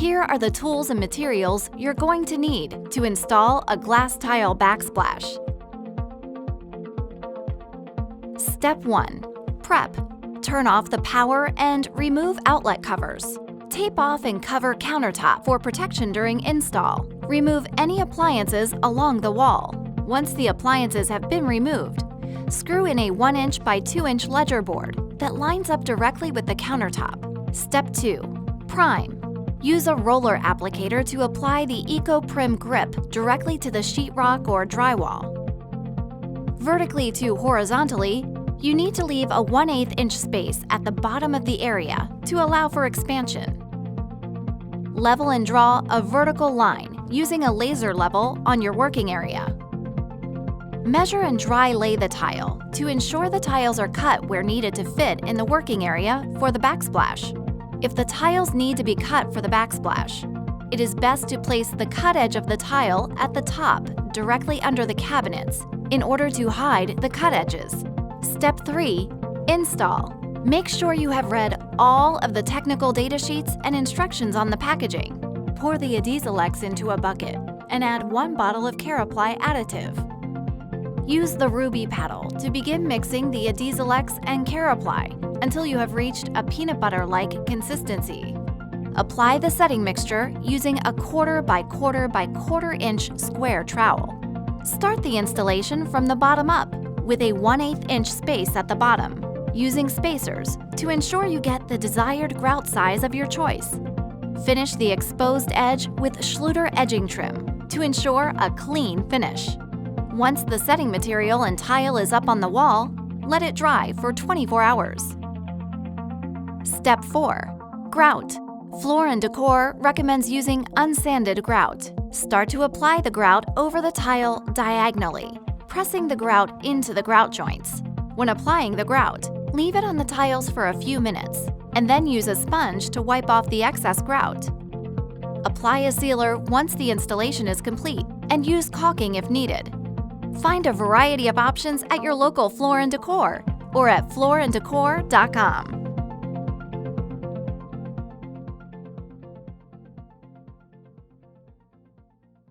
Here are the tools and materials you're going to need to install a glass tile backsplash. Step 1. Prep. Turn off the power and remove outlet covers. Tape off and cover countertop for protection during install. Remove any appliances along the wall. Once the appliances have been removed, screw in a 1-inch by 2-inch ledger board that lines up directly with the countertop. Step 2. Prime. Use a roller applicator to apply the Eco Prim grip directly to the sheetrock or drywall. Vertically to horizontally, you need to leave a 1/8 inch space at the bottom of the area to allow for expansion. Level and draw a vertical line using a laser level on your working area. Measure and dry lay the tile to ensure the tiles are cut where needed to fit in the working area for the backsplash. If the tiles need to be cut for the backsplash, it is best to place the cut edge of the tile at the top directly under the cabinets in order to hide the cut edges. Step 3. Install. Make sure you have read all of the technical data sheets and instructions on the packaging. Pour the Adesilex into a bucket and add 1 bottle of CareApply additive. Use the ruby paddle to begin mixing the Adesilex and CareApply until you have reached a peanut butter-like consistency. Apply the setting mixture using a 1/4 by 1/4 by 1/4 inch square trowel. Start the installation from the bottom up with a 1/8 inch space at the bottom, using spacers to ensure you get the desired grout size of your choice. Finish the exposed edge with Schluter edging trim to ensure a clean finish. Once the setting material and tile is up on the wall, let it dry for 24 hours. Step 4. Grout. Floor & Decor recommends using unsanded grout. Start to apply the grout over the tile diagonally, pressing the grout into the grout joints. When applying the grout, leave it on the tiles for a few minutes, and then use a sponge to wipe off the excess grout. Apply a sealer once the installation is complete, and use caulking if needed. Find a variety of options at your local Floor & Decor or at flooranddecor.com.